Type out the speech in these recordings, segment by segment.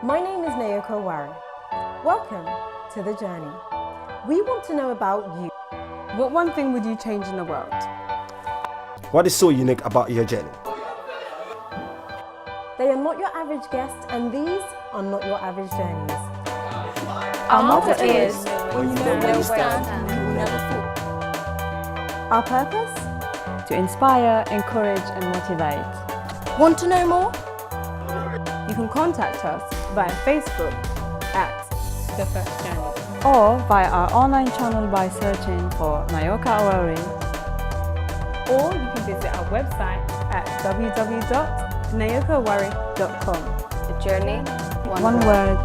My name is Nayoka Oware. Welcome to The Journey. We want to know about you. What one thing would you change in the world? What is so unique about your journey? They are not your average guests, and these are not your average journeys. Our motto is, When you know where you stand, you will never fall. Our purpose? To inspire, encourage and motivate. Want to know more? You can contact us via Facebook at The First Journey or via our online channel by searching for Nayoka Oware, or you can visit our website at www.nayokaoware.com. the journey, One word.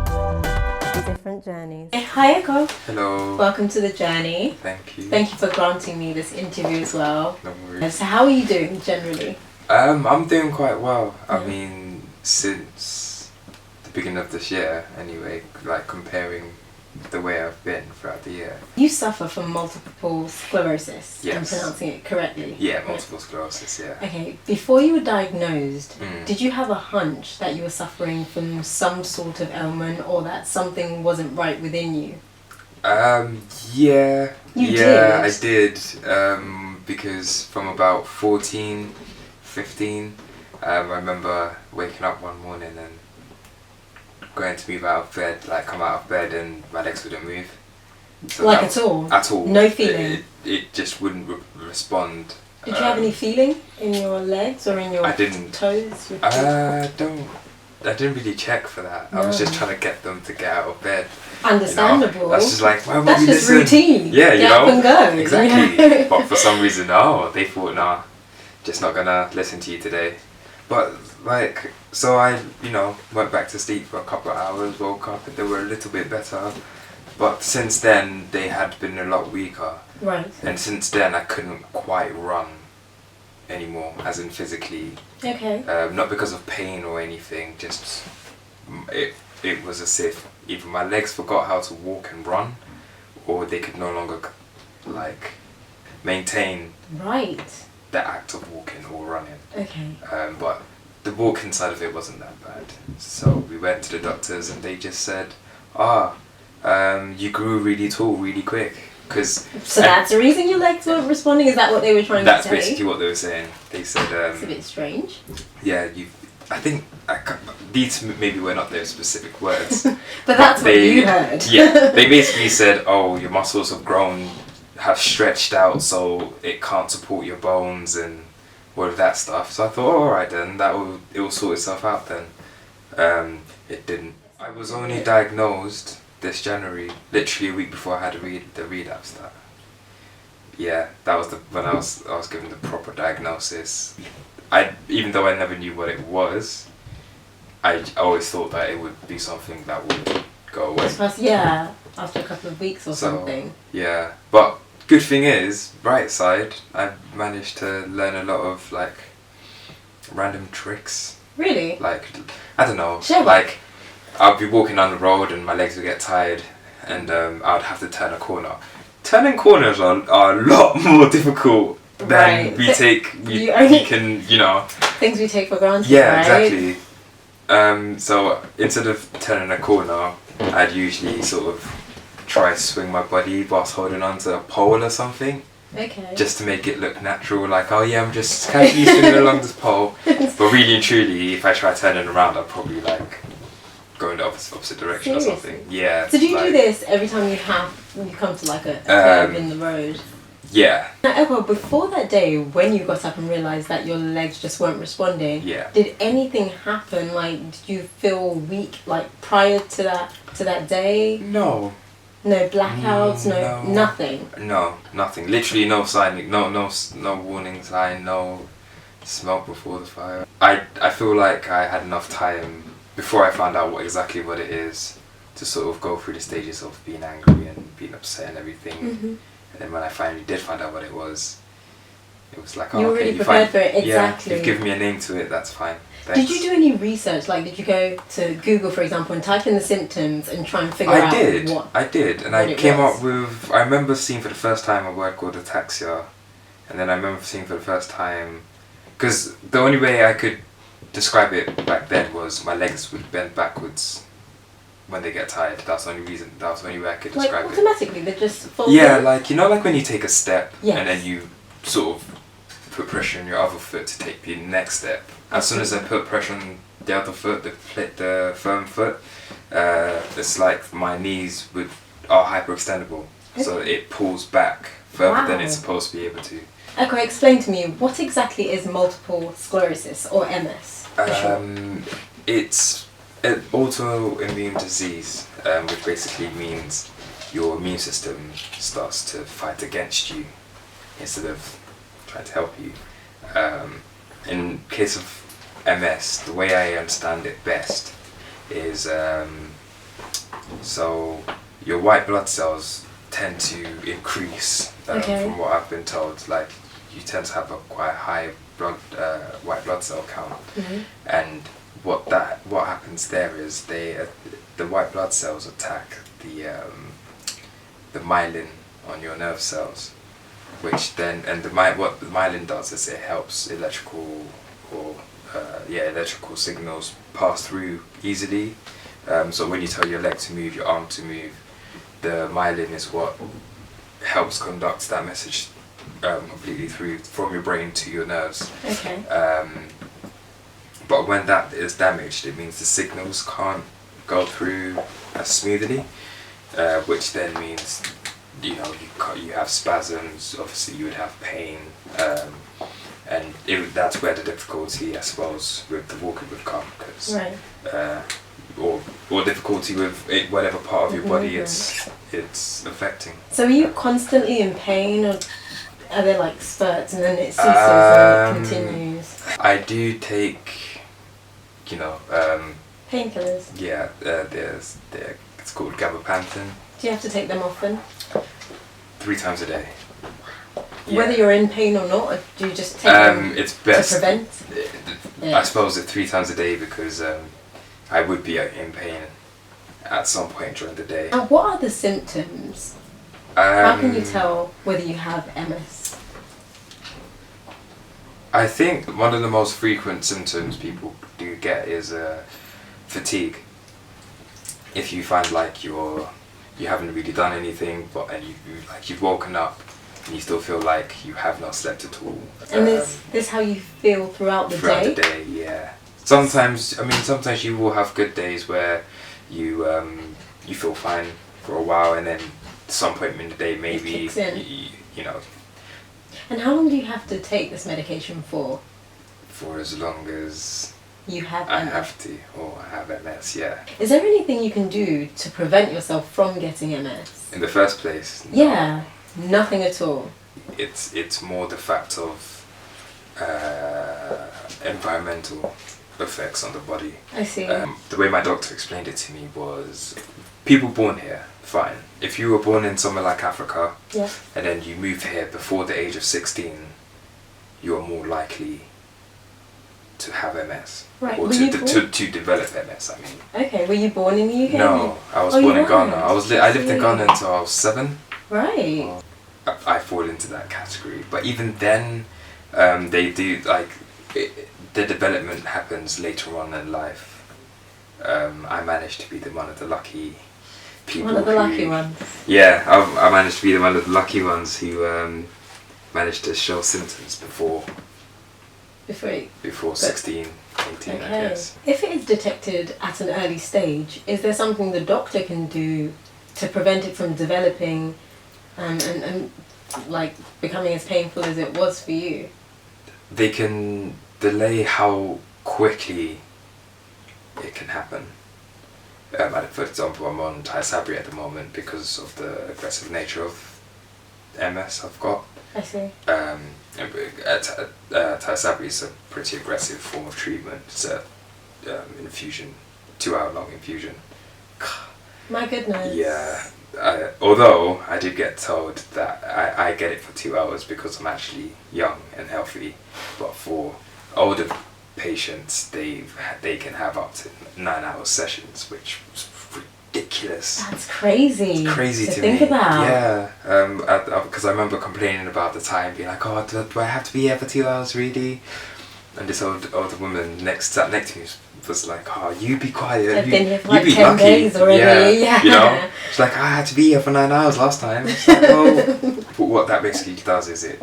Different journeys. Hi Ekow. Hello. Welcome to The Journey. Thank you. Thank you for granting me this interview as well. No worries. So how are you doing generally? I'm doing quite well. I mean, since the beginning of this year, anyway, like comparing the way I've been throughout the year. You suffer from multiple sclerosis. Yes. I'm pronouncing it correctly. Yeah, multiple sclerosis, yeah. Okay, before you were diagnosed, Mm. did you have a hunch that you were suffering from some sort of ailment or that something wasn't right within you? Yeah. You yeah, did? I did. Because from about 14, 15, I remember waking up one morning and going to move out of bed, like come out of bed and my legs wouldn't move. So Like that- at all? At all. No feeling? It just wouldn't respond. Did you have any feeling in your legs or in your I didn't. toes? Your feet? I didn't really check for that. I was just trying to get them to get out of bed. Understandable. You know? That's just like, why would That's we just listen? routine. Yeah, you Get know. up and go. Exactly. You know? But for some reason, no, they thought, nah, just not gonna listen to you today. But like, so I, went back to sleep for a couple of hours, woke up, and they were a little bit better. But since then, they had been a lot weaker. Right. And since then, I couldn't quite run anymore, as in physically. Okay. Not because of pain or anything, just it was as if either my legs forgot how to walk and run, or they could no longer like maintain Right. the act of walking or running. Okay. But the walking side of it wasn't that bad. So we went to the doctors and they just said, you grew really tall really quick. So that's the reason your legs weren't responding? Is that what they were trying to That's say? basically what they were saying. They said, It's a bit strange. yeah, I think these maybe were not their specific words. But that's what you heard. Yeah, they basically said, oh, your muscles have stretched out so it can't support your bones and all of that stuff. So I thought, oh, alright then, it will sort itself out then. It didn't. I was only diagnosed this January, literally a week before I had the relapse. Yeah, that was when I was given the proper diagnosis. Even though I never knew what it was, I always thought that it would be something that would go away. After a couple of weeks or So, something. Yeah, but good thing is, bright side, I managed to learn a lot of like random tricks. Really? Like, I don't know, Sure. like I'd be walking down the road and my legs would get tired and I would have to turn a corner. Turning corners are a lot more difficult than Right. we can, Things we take for granted, yeah, right? exactly. So instead of turning a corner, I'd usually sort of try to swing my body whilst holding on to a pole or something, Okay. just to make it look natural, like, oh yeah, I'm just casually swinging along this pole. But really and truly, if I try turning around, I'd probably like go in the opposite direction Seriously? or something. Yeah. So do you like, do this every time you come to like a curve in the road? Yeah. Now, Ekow, before that day when you got up and realised that your legs just weren't responding, Yeah. did anything happen? Like, did you feel weak like prior to that day? No. No blackouts, No. nothing. No, nothing. Literally no sign, no warning sign, no smoke before the fire. I feel like I had enough time before I found out exactly what it is to sort of go through the stages of being angry and being upset and everything. Mm-hmm. And then when I finally did find out what it was like, oh, You were okay, really prepared for it, exactly. Yeah, you've given me a name to it, that's fine. Thanks. Did you do any research? Like, did you go to Google, for example, and type in the symptoms and try and figure out what? I did, and what I it came was? up with. I remember seeing for the first time a word called ataxia, and then I remember seeing for the first time, because the only way I could describe it back then was my legs would bend backwards when they get tired. That's the only reason. That's the only way I could Like describe it. automatically, they just fold Yeah, in? like like when you take a step Yes. and then you sort of put pressure on your other foot to take the next step. As soon as I put pressure on the other foot, the firm foot, it's like my knees are hyperextendable, so it pulls back further than it's supposed to be able to. Okay, explain to me, what exactly is multiple sclerosis or MS? It's an autoimmune disease, which basically means your immune system starts to fight against you instead of trying to help you. In case of MS, the way I understand it best is so your white blood cells tend to increase from what I've been told. Like you tend to have a quite high white blood cell count, and what happens there is the white blood cells attack the myelin on your nerve cells, which then what the myelin does is it helps electrical signals pass through easily. So when you tell your leg to move, your arm to move, the myelin is what helps conduct that message completely through from your brain to your nerves. Okay. But when that is damaged, it means the signals can't go through as smoothly, which then means you have spasms. Obviously, you would have pain, and that's where the difficulty, I suppose, with the walking would come, because or difficulty with whatever part of your body it's affecting. So are you constantly in pain, or are there like spurts and then it ceases and it continues? I do take, Painkillers? Yeah, it's called gabapentin. Do you have to take them often? 3 times a day. Whether you're in pain or not, or do you just take them it's best to prevent? I suppose it's 3 times a day because I would be in pain at some point during the day. And what are the symptoms? How can you tell whether you have MS? I think one of the most frequent symptoms people do get is fatigue. If you find like you haven't really done anything, and you've woken up and you still feel like you have not slept at all. And is this how you feel throughout the day? Throughout the day, yeah. Sometimes you will have good days where you feel fine for a while, and then at some point in the day maybe you know. And how long do you have to take this medication for? For as long as you have I MS. have to, or I have MS, yeah. Is there anything you can do to prevent yourself from getting MS? In the first place, no. Yeah, nothing at all. It's more the fact of environmental effects on the body. I see. The way my doctor explained it to me was, people born here, fine. If you were born in somewhere like Africa, Yeah. and then you moved here before the age of 16, you are more likely to have MS. Right. Or Were you born? to develop MS, I mean. Okay, were you born in the UK? No, I was Oh, born you in Ghana. weren't? I lived in Ghana until I was 7. Right. I fall into that category. But even then, they do, the development happens later on in life. I managed to be one of the lucky people. One of the lucky ones. Yeah, I managed to be one of the lucky ones who managed to show symptoms before 16, 18, I guess. If it is detected at an early stage, is there something the doctor can do to prevent it from developing and like becoming as painful as it was for you? They can delay how quickly it can happen. For example, I'm on Tysabri at the moment because of the aggressive nature of MS I've got. I see. Tysabri is a pretty aggressive form of treatment. It's a infusion, 2-hour long infusion. My goodness. Yeah. Although I did get told that I get it for 2 hours because I'm actually young and healthy, but for older patients they can have up to 9-hour sessions, which is ridiculous. That's crazy. It's crazy to think me. about. Yeah, because I remember complaining about the time, being like, oh, do I have to be here for 2 hours really? And this older woman sat next to me was like, "Oh, you be quiet. I've you, been here for you like be 10 lucky." days already. Yeah. You know, she's like, "I had to be here for 9 hours last time." It's like, well, but what that basically does is it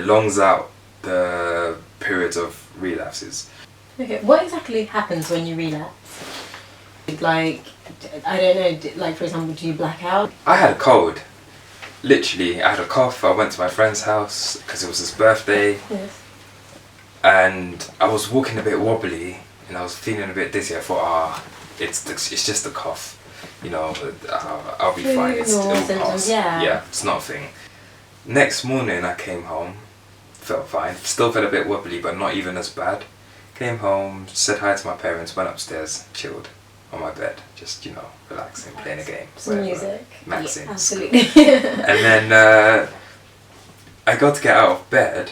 longs out the periods of relapses. Okay, what exactly happens when you relapse? Like, I don't know, like for example, do you black out? I had a cold. Literally, I had a cough. I went to my friend's house because it was his birthday. Yes. And I was walking a bit wobbly and I was feeling a bit dizzy. I thought, it's just a cough, you know, I'll be fine, it'll pass. Yeah, it's not a thing. Next morning I came home, felt fine, still felt a bit wobbly but not even as bad. Came home, said hi to my parents, went upstairs, chilled on my bed, just, you know, relaxing, playing a game. Some whatever. music. Maxing. Yeah, absolutely. And then I got to get out of bed.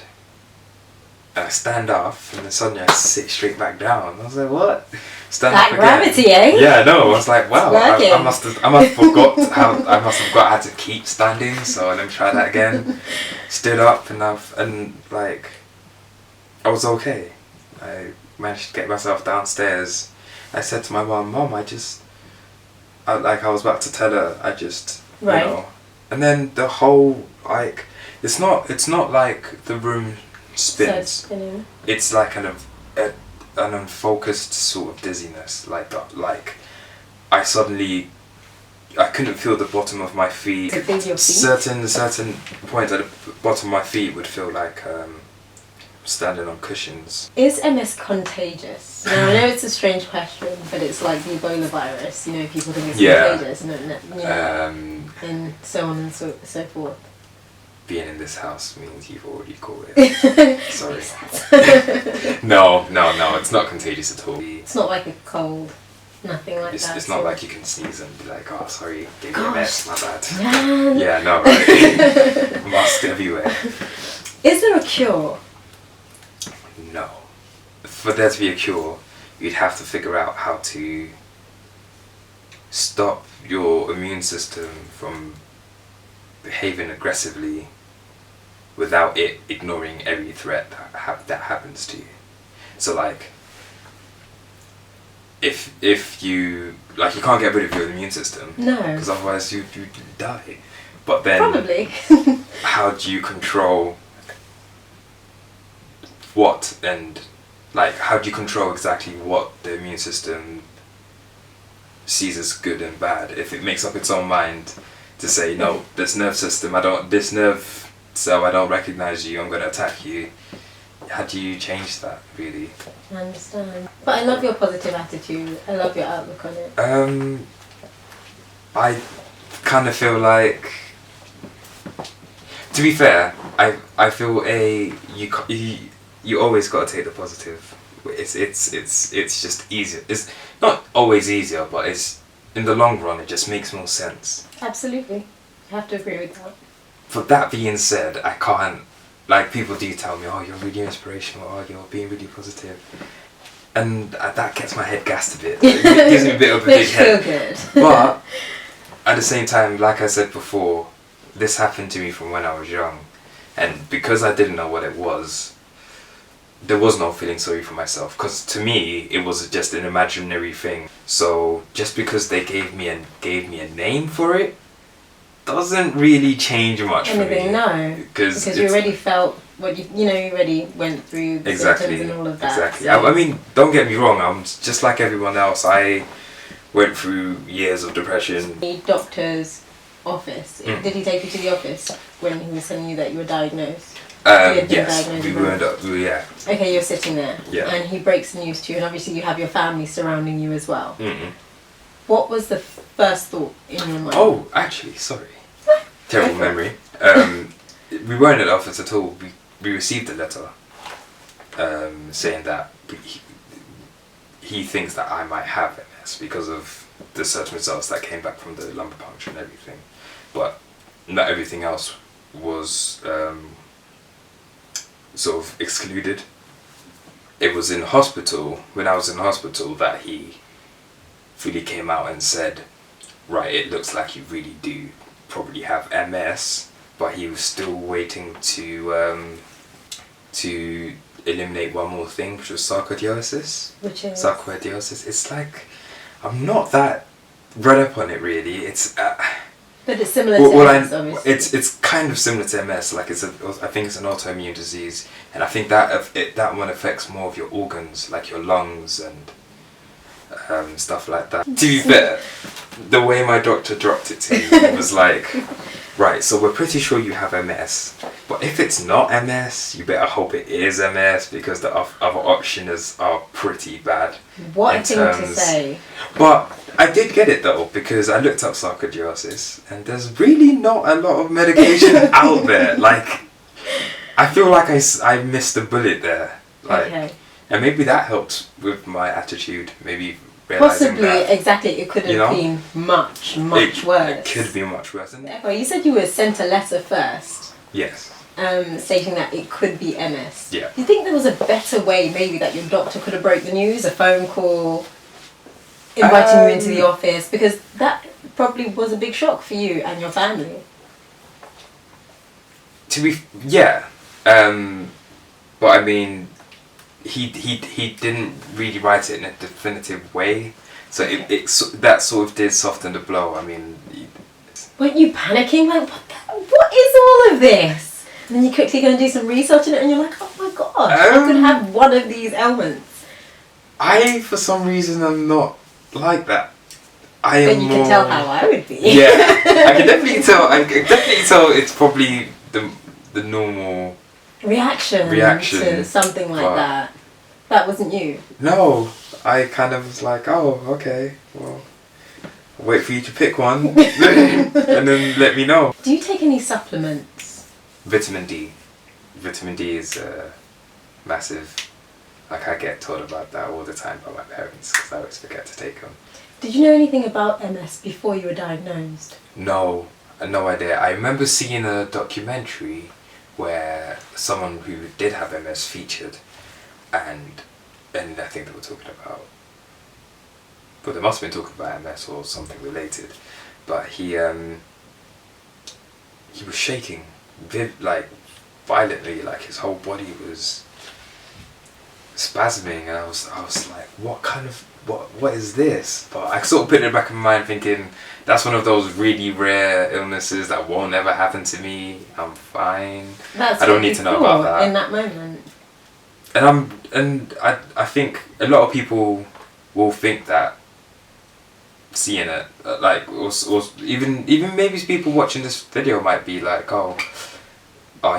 I stand up and then suddenly I sit straight back down. I was like, what? Stand That up gravity, again. eh? Yeah, no. I was like, wow. It's I must have forgot how to keep standing. So let me try that again. Stood up and I was okay. I managed to get myself downstairs. I said to my mum, "Mum, I was about to tell her. Right. You know." And then the whole it's not like the room spins. Spinning. It's like an unfocused sort of dizziness, like I couldn't feel the bottom of my feet. To feel your feet? Certain points at the bottom of my feet would feel like standing on cushions. Is MS contagious? Now I know it's a strange question, but it's like the Ebola virus. You know, people think it's contagious, and so on and so forth. Being in this house means you've already caught it. Sorry. No, it's not contagious at all. It's not like a cold, nothing like that. It's not like you can sneeze and be like, "Oh, sorry, gave me a mess, my bad." Man. Yeah, no, right. Mask everywhere. Is there a cure? No. For there to be a cure, you'd have to figure out how to stop your immune system from behaving aggressively without it ignoring every threat that happens to you. So like, if you can't get rid of your immune system, No. because otherwise you die. But then Probably. how do you control what, and how do you control exactly what the immune system sees as good and bad if it makes up its own mind to say, no, this nerve cell, I don't recognize you, I'm going to attack you? How do you change that, really? I understand. But I love your positive attitude. I love your outlook on it. I kind of feel like, to be fair, I feel you always got to take the positive. It's just easier. It's not always easier, but it's, in the long run, it just makes more sense. Absolutely. I have to agree with that. But that being said, I can't, people do tell me, "Oh, you're really inspirational, oh, you're being really positive." And that gets my head gassed a bit. It gives me a bit of a big head. Feel good. But at the same time, like I said before, this happened to me from when I was young. And because I didn't know what it was, there was no feeling sorry for myself. Because to me, it was just an imaginary thing. So just because they gave me a name for it, doesn't really change much for me. No. Because you already felt what you already went through the symptoms and all of that. Exactly. So. I mean, don't get me wrong, I'm just like everyone else. I went through years of depression. The doctor's office, did he take you to the office when he was telling you that you were diagnosed? Yes, yeah. Okay, you're sitting there, Yeah. and he breaks the news to you, and obviously you have your family surrounding you as well. Mm-mm. What was the first thought in your mind? Oh, actually, sorry. Terrible memory. We weren't at the office at all. We received a letter saying that he thinks that I might have MS because of the certain results that came back from the lumbar puncture and everything. But not everything else was sort of excluded. It was in hospital, when I was in hospital, that he fully came out and said, "Right, it looks like you really do probably have MS," but he was still waiting to eliminate one more thing, which was sarcoidosis. Which is Sarcoidosis. It's like, I'm not that read up on it really. It's but it's similar to MS, obviously. it's kind of similar to MS. Like I think it's an autoimmune disease, and I think that one affects more of your organs, like your lungs and stuff like that. To be fair, the way my doctor dropped it to me was like, right, so we're pretty sure you have MS, but if it's not MS, you better hope it is MS, because the other options are pretty bad. What a thing to say. But I did get it though, because I looked up sarcoidosis, and there's really not a lot of medication out there. Like, I feel like I missed a bullet there. Like, Okay. and maybe that helped with my attitude. Maybe realizing Possibly, that, exactly. It could have been much worse. It could be much worse. And Ekow, you said you were sent a letter first, yes. stating that it could be MS. Yeah. Do you think there was a better way, maybe, that your doctor could have broke the news? A phone call, inviting you into the office, because that probably was a big shock for you and your family. But I mean, he didn't really write it in a definitive way, so that sort of did soften the blow. I mean, Weren't you panicking? Like, what is all of this? And then you quickly go and do some research on it, and you're like, oh my gosh, I could have one of these ailments. I, for some reason, am not like that. But you can tell how I would be. Yeah, I can definitely tell. I can definitely tell it's probably the normal reaction to something like that. That wasn't you. No, I kind of was like, oh, okay, well, I'll wait for you to pick one, and then let me know. Do you take any supplements? Vitamin D. Vitamin D is massive. Like, I get told about that all the time by my parents, because I always forget to take them. Did you know anything about MS before you were diagnosed? No, no idea. I remember seeing a documentary where someone who did have MS featured, and I think they were talking about, but they must have been talking about MS or something related, but he was shaking like violently, like his whole body was spasming, and I was like, what is this? But I sort of put it in the back of my mind thinking, that's one of those really rare illnesses that won't ever happen to me. I'm fine. That's I don't need to know about that. In that moment. And I think a lot of people will think that, seeing it, like, or even maybe people watching this video might be like, oh,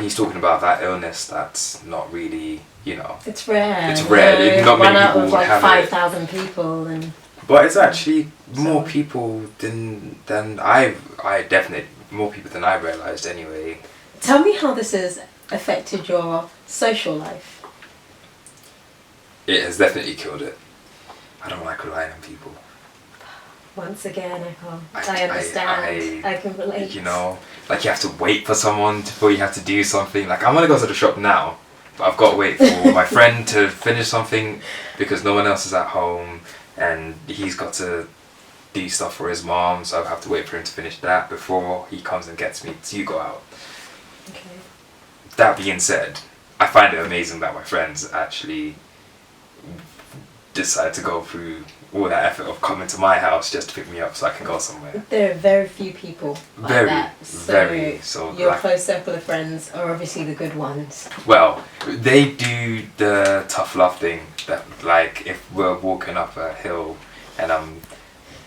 he's talking about that illness that's not really, you know. It's rare. It's rare. Not many people would have 5,000 5,000 people, and. But it's actually more people than I definitely more people than I realised anyway. Tell me how this has affected your social life. It has definitely killed it. I don't like relying on people. Once again, I understand. I can relate. You know, like, you have to wait for someone before you have to do something. Like, I want to go to the shop now, but I've got to wait for my friend to finish something because no one else is at home, and he's got to do stuff for his mom, so I have to wait for him to finish that before he comes and gets me to go out. Okay. That being said, I find it amazing that my friends actually decide to go through all that effort of coming to my house just to pick me up so I can go somewhere. There are very few people like that. So your like, close circle of friends are obviously the good ones. Well, they do the tough love thing. That, like, if we're walking up a hill and I'm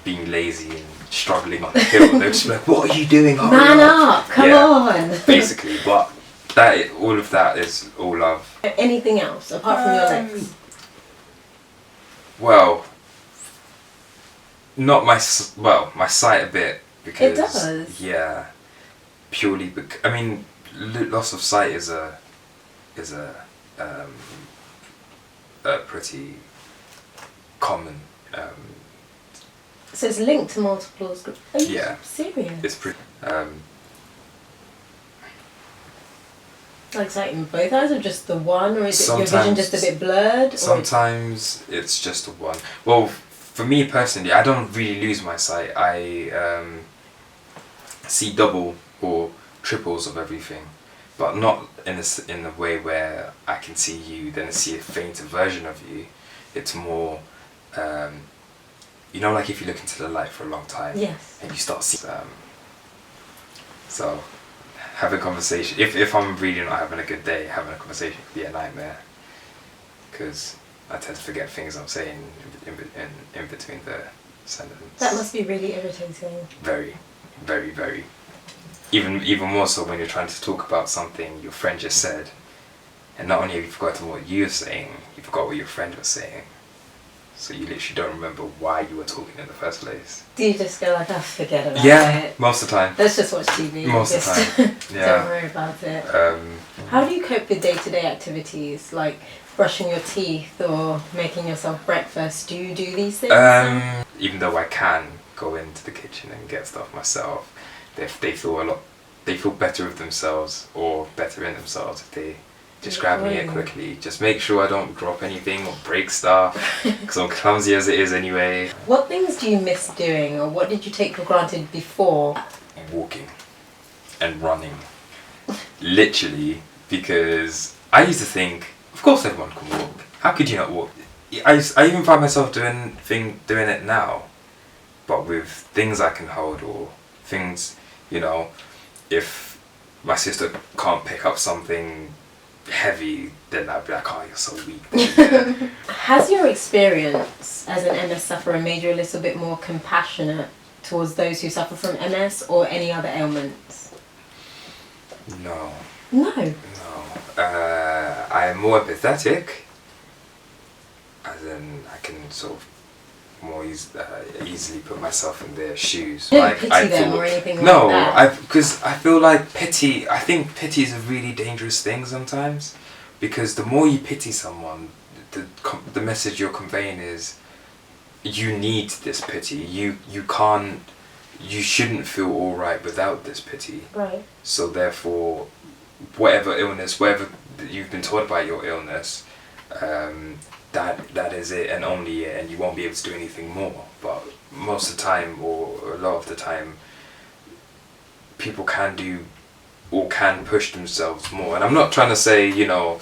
being lazy and struggling on the hill, they're just like, "What are you doing? Man up! Come on!" Basically, but all of that is all love. Anything else apart from your legs? Well, not my sight a bit, because it does. Yeah, purely I mean, loss of sight is a pretty common. So it's linked to multiple sclerosis. Are you serious? It's pretty. Like sight in both eyes, or just the one, or is it your vision just a bit blurred? Sometimes it's just the one. Well, for me personally, I don't really lose my sight. I see double or triples of everything. but not in a way where I can see you, then see a fainter version of you. It's more, you know, like if you look into the light for a long time, Yes. and you start seeing. So, having a conversation. If I'm really not having a good day, having a conversation could be a nightmare, because I tend to forget things I'm saying in between the sentence. That must be really irritating. Very, very, very. Even more so when you're trying to talk about something your friend just said, and not only have you forgotten what you were saying, you forgot what your friend was saying. So you literally don't remember why you were talking in the first place. Do you just go like, oh, forget about Yeah, it? most of the time. Let's just watch TV. Most of the time, yeah. Don't worry about it. How do you cope with day-to-day activities like brushing your teeth or making yourself breakfast? Do you do these things? Even though I can go into the kitchen and get stuff myself, they feel better with themselves or better in themselves if they just grab me it quickly. Just make sure I don't drop anything or break stuff, because I'm clumsy as it is anyway. What things do you miss doing, or what did you take for granted before? Walking and running. Literally, because I used to think, of course everyone can walk. How could you not walk? I even find myself doing it now, but with things I can hold, or things, you know, if my sister can't pick up something heavy, then I'd be like, oh, you're so weak. Yeah. Has your experience as an MS sufferer made you a little bit more compassionate towards those who suffer from MS or any other ailments? No. No. No. I am more empathetic, as in I can sort of more easily put myself in their shoes. You don't pity them or anything like that? No, because I feel like I think pity is a really dangerous thing sometimes, because the more you pity someone, the message you're conveying is, you need this pity. You shouldn't feel alright without this pity. Right. So therefore, whatever illness, whatever you've been taught about your illness, that is it and only it, and you won't be able to do anything more. But most of the time, or a lot of the time, people can do or can push themselves more. And I'm not trying to say, you know,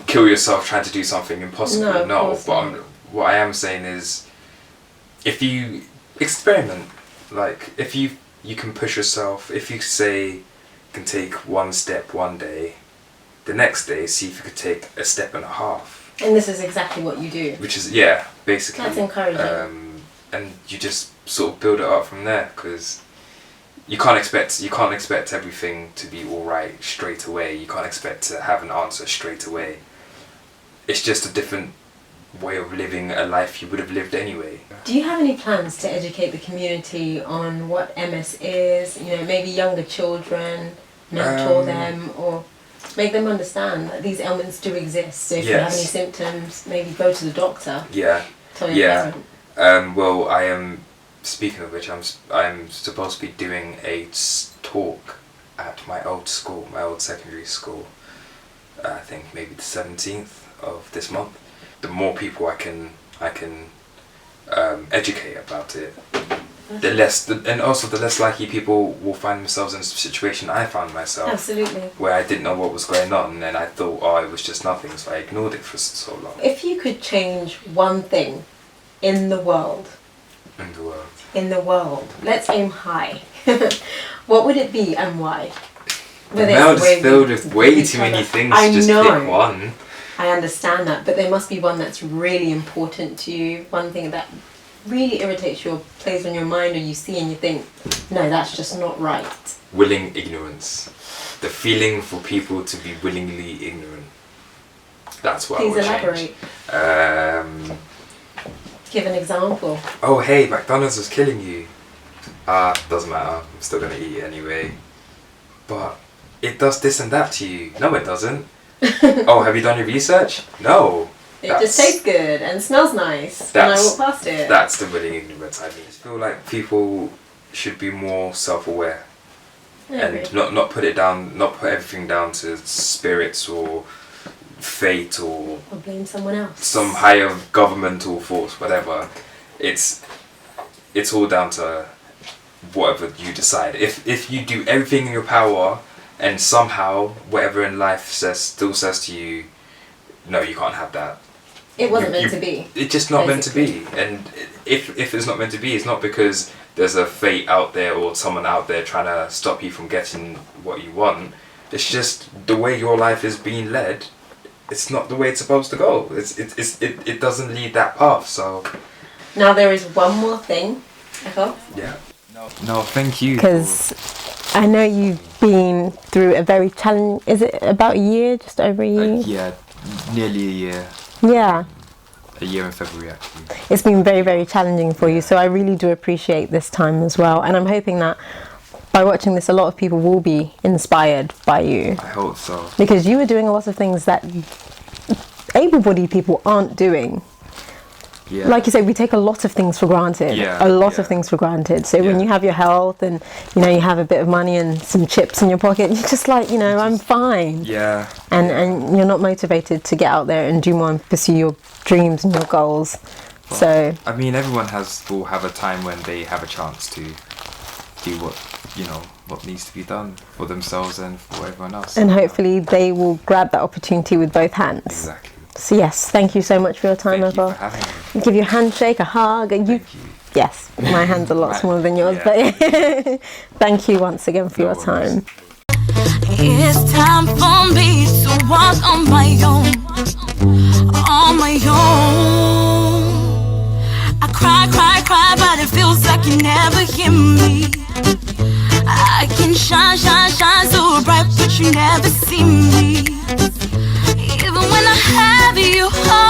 kill yourself trying to do something impossible. No, but what I am saying is, if you experiment, like if you can push yourself, if you say can take one step one day, the next day see if you could take a step and a half. And this is exactly what you do. Which is, yeah, basically. That's encouraging. And you just sort of build it up from there, because you can't expect everything to be all right straight away. You can't expect to have an answer straight away. It's just a different way of living a life you would have lived anyway. Do you have any plans to educate the community on what MS is? You know, maybe younger children, mentor them, or make them understand that these ailments do exist. So if you have any symptoms, maybe go to the doctor. Yeah. Tell your parent. Well, I am. Speaking of which, I'm supposed to be doing a talk at my old school, my old secondary school. I think maybe the 17th of this month. The more people I can educate about it, the less likely people will find themselves in a situation I found myself. Absolutely. Where I didn't know what was going on, and I thought, oh, it was just nothing, so I ignored it for so long. If you could change one thing in the world. In the world. Let's aim high. What would it be and why? The world is filled with way too many things. Just pick one. I understand that, but there must be one that's really important to you. One thing that really irritates you or plays on your mind, or you see and you think, no, that's just not right. Willing ignorance. The feeling for people to be willingly ignorant. That's what I would change. Please elaborate. Give an example. Oh, hey, McDonald's was killing you. Doesn't matter. I'm still gonna eat it anyway. But it does this and that to you. No, it doesn't. Oh, have you done your research? No. It just tastes good and smells nice when I walk past it. That's the willing ignorance I mean. I feel like people should be more self-aware. And not put everything down to spirits or fate or blame someone else. Some higher governmental force, whatever. It's all down to whatever you decide. If you do everything in your power and somehow whatever in life still says to you, no, you can't have that. It wasn't meant to be. It's just not basically. meant to be. And if it's not meant to be, it's not because there's a fate out there or someone out there trying to stop you from getting what you want. It's just the way your life is being led. It's not the way it's supposed to go. It doesn't lead that path. So Now there is one more thing, Ekow. yeah. No, thank you. Because I know you've been through a very challenging. Is it about a year? Just over a year? Yeah, nearly a year. Yeah. A year in February, actually. It's been very, very challenging for you. So I really do appreciate this time as well. And I'm hoping that by watching this, a lot of people will be inspired by you. I hope so. Because you are doing a lot of things that able-bodied people aren't doing. Yeah. Like you say, we take a lot of things for granted. Yeah, A lot yeah. of things for granted. So when Yeah. you have your health and, you know, you have a bit of money and some chips in your pocket, you're just like, you know, I'm fine. Yeah. And you're not motivated to get out there and do more and pursue your dreams and your goals. So I mean, everyone will have a time when they have a chance to do what needs to be done for themselves and for everyone else. and hopefully they will grab that opportunity with both hands. Exactly. So yes, thank you so much for your time, Thank you Ekow. for having me. Give you a handshake, a hug, and Thank you. Yes, my hand's a lot Right. smaller than yours, Yeah. but thank you once again for No your worries. time. It's time for me to walk on my own, on my own. I cry, cry, cry, but it feels like you never hear me. I can shine, shine, shine so bright, but you never see me. Even when I have you home.